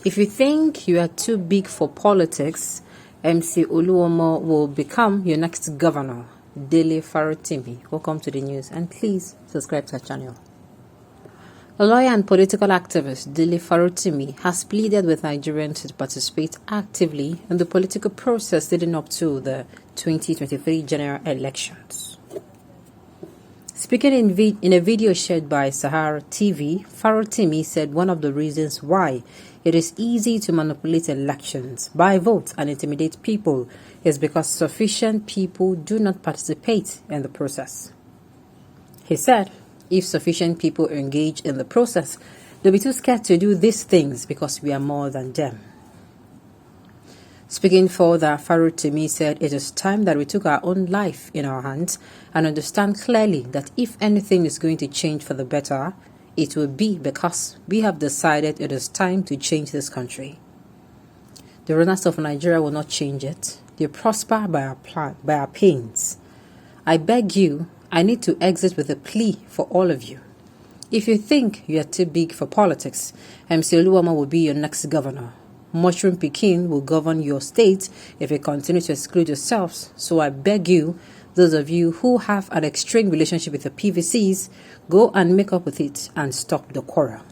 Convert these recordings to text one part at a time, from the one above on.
If you think you are too big for politics, MC Oluomo will become your next governor. Dele Farotimi. Welcome to the news, and please subscribe to our channel. A lawyer and political activist, Dele Farotimi, has pleaded with Nigerians to participate actively in the political process leading up to the 2023 general elections. Speaking in a video shared by Sahara TV, Farotimi said one of the reasons why it is easy to manipulate elections by vote and intimidate people is because sufficient people do not participate in the process. He said, if sufficient people engage in the process, they'll be too scared to do these things because we are more than them. Speaking further, Farotimi said it is time that we took our own life in our hands and understand clearly that if anything is going to change for the better, it will be because we have decided it is time to change this country. The runners of Nigeria will not change it. They prosper by our pains. I beg you, I need to exit with a plea for all of you. If you think you are too big for politics, MC Oluomo will be your next governor. Mushroom Pekin will govern your state if you continue to exclude yourselves. So I beg you, those of you who have an extreme relationship with the PVCs, go and make up with it and stop the quarrel.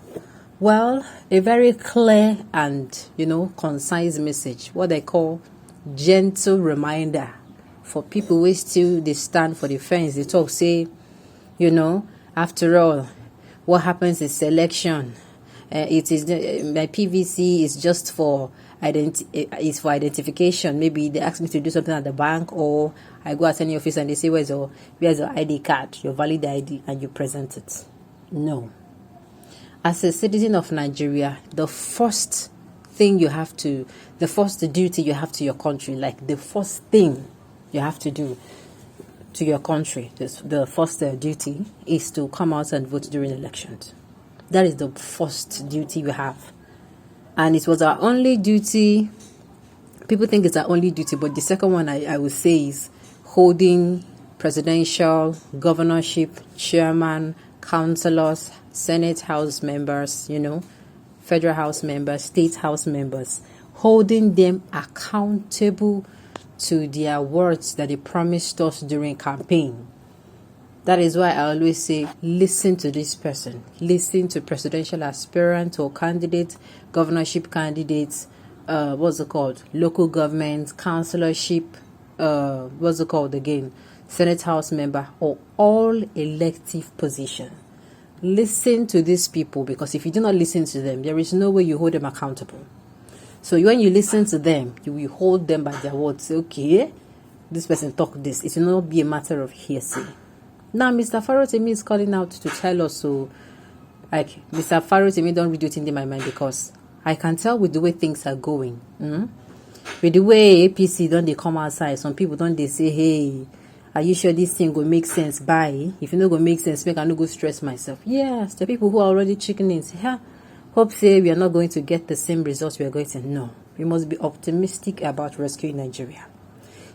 Well, a very clear and, concise message. What they call gentle reminder for people who still they stand for the fence. They talk, say, after all, what happens is selection. It is my PVC is just for identification. Maybe they ask me to do something at the bank, or I go at any office and they say, where's your ID card, your valid ID, and you present it. No. As a citizen of Nigeria, the first duty you have to your country, like the first thing you have to do to your country, the first duty is to come out and vote during elections. That is the first duty we have. And it was our only duty. People think it's our only duty, but the second one I would say is holding presidential, governorship, chairman, councillors, Senate House members, Federal House members, State House members, holding them accountable to their words that they promised us during campaign. That is why I always say, listen to this person. Listen to presidential aspirant or candidate, governorship candidates, local government, councillorship, Senate House member, or all elective position. Listen to these people, because if you do not listen to them, there is no way you hold them accountable. So when you listen to them, you will hold them by their words. Say, okay, this person talked this. It will not be a matter of hearsay. Now, Mr. Farotimi is calling out to tell us, Mr. Farotimi, don't read it in my mind, because I can tell with the way things are going. With the way APC don't they come outside, some people don't they say, hey, are you sure this thing will make sense? Bye. If you know go make sense, make I no go stress myself. Yes, the people who are already chickening say, hope say we are not going to get the same results we are going to. No, we must be optimistic about rescuing Nigeria.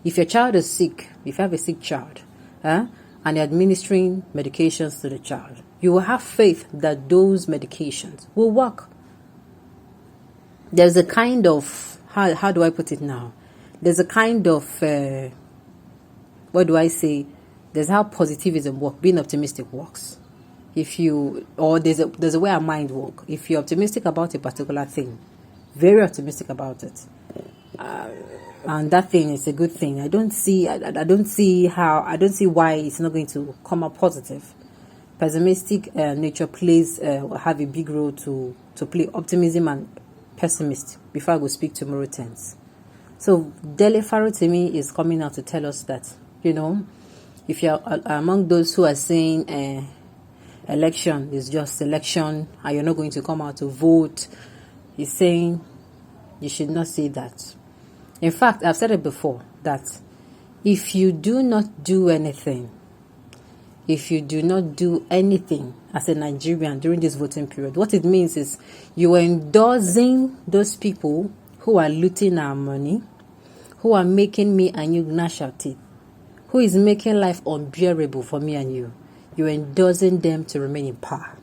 If your child is sick, if you have a sick child, and you're administering medications to the child, you will have faith that those medications will work. There's a kind of, how do I put it now? There's a kind of, there's how positivism works, being optimistic works. There's a way our mind works. If you're optimistic about a particular thing, very optimistic about it, and that thing is a good thing. I don't see why it's not going to come up positive. Pessimistic nature have a big role to play. Optimism and pessimist. Before I go speak tomorrow tense. So Dele Farotimi is coming out to tell us that, if you're among those who are saying election is just election and you're not going to come out to vote, he's saying you should not say that. In fact, I've said it before, that if you do not do anything as a Nigerian during this voting period, what it means is you are endorsing those people who are looting our money, who are making me and you gnash our teeth, who is making life unbearable for me and you. You're endorsing them to remain in power.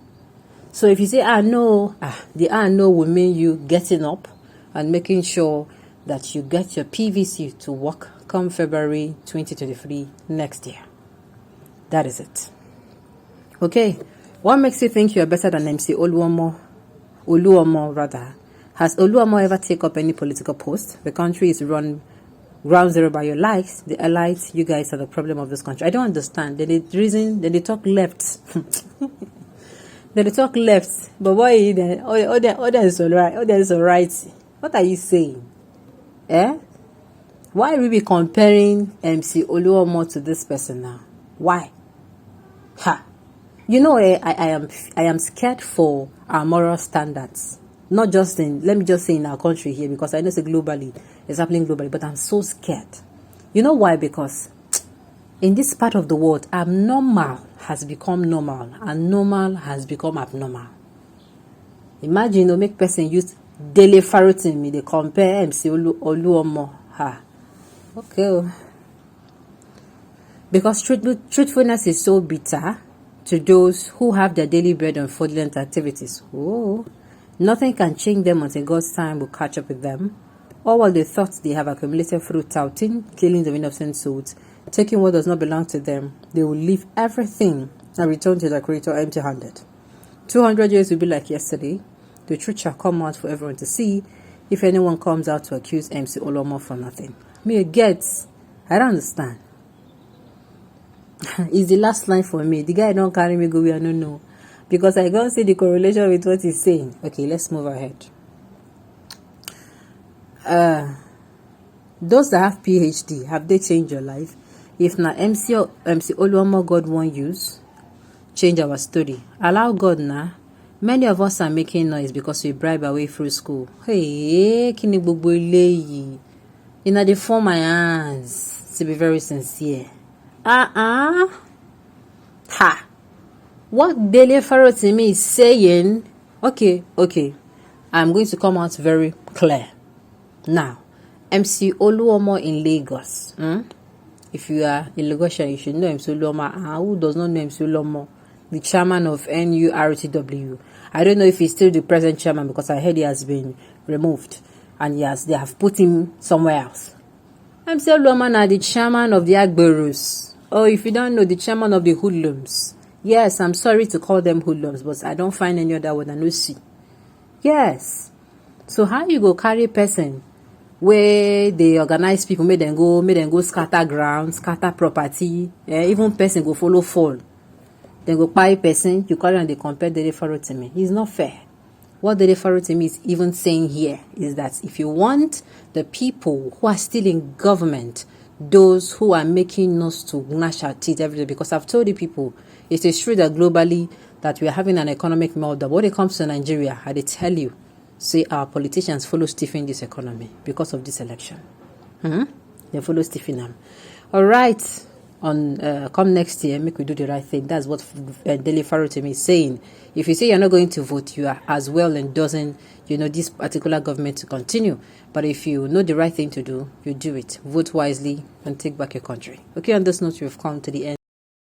So if you say, no, the no will mean you getting up and making sure that you get your PVC to work come February 2023 next year. That is it. Okay. What makes you think you are better than MC Oluomo? Oluomo, rather. Has Oluomo ever taken up any political post? The country is run ground zero by your likes. The elites, you guys are the problem of this country. I don't understand. They talk left. They talk left. But why then? Oh, that is alright. Oh, that is alright. What are you saying? Why are we comparing MC Oluomo to this person now? Why? You know, I am scared for our moral standards. Not just let me just say in our country here, because I know it's globally, it's happening globally, but I'm so scared. You know why? Because in this part of the world, abnormal has become normal, and normal has become abnormal. Imagine, make person use Dele Farotimi, they compare MC Oluomo. Okay. Because truthfulness is so bitter to those who have their daily bread on fraudulent activities. Oh. Nothing can change them until God's time will catch up with them. All while they thought they have accumulated through touting, killings of innocent souls, taking what does not belong to them, they will leave everything and return to their Creator empty-handed. 200 years will be like yesterday. The truth shall come out for everyone to see if anyone comes out to accuse MC Oluomo for nothing. I don't understand. It's the last line for me. The guy don't carry me go where I don't know. Because I can't see the correlation with what he's saying. Okay, let's move ahead. Those that have PhD, have they changed your life? If not MC Oluomo God won't use, change our story. Allow God now. Many of us are making noise because we bribe our way through school. Hey, kini gbogbo eleyi. They form my hands to be very sincere. What Dele Farotimi is saying, okay, I'm going to come out very clear. Now, MC Oluomo in Lagos. If you are in Lagos, you should know MC Oluomo. Who does not know MC Oluomo? The chairman of NURTW. I don't know if he's still the present chairman, because I heard he has been removed. And they have put him somewhere else. MC Oluomo is the chairman of the Agberus. Oh, if you don't know, the chairman of the hoodlums. Yes, I'm sorry to call them hoodlums, but I don't find any other word than see. Yes. So how you go carry person where they organize people, make them go scatter ground, scatter property, even person go follow fall. Then go buy person, you carry and they compare Dele Farotimi. It's not fair. What Dele Farotimi is even saying here is that if you want the people who are still in government, those who are making nose to gnash our teeth every day, because I've told you people, it is true that globally that we are having an economic meltdown. But when it comes to Nigeria, I tell you, say our politicians follow Stephen this economy because of this election. They follow Stephen them. All right, come next year, make we do the right thing. That's what Dele Farotimi is saying. If you say you're not going to vote, you are as well endorsing, this particular government to continue. But if you know the right thing to do, you do it. Vote wisely and take back your country. Okay, on this note, we've come to the end.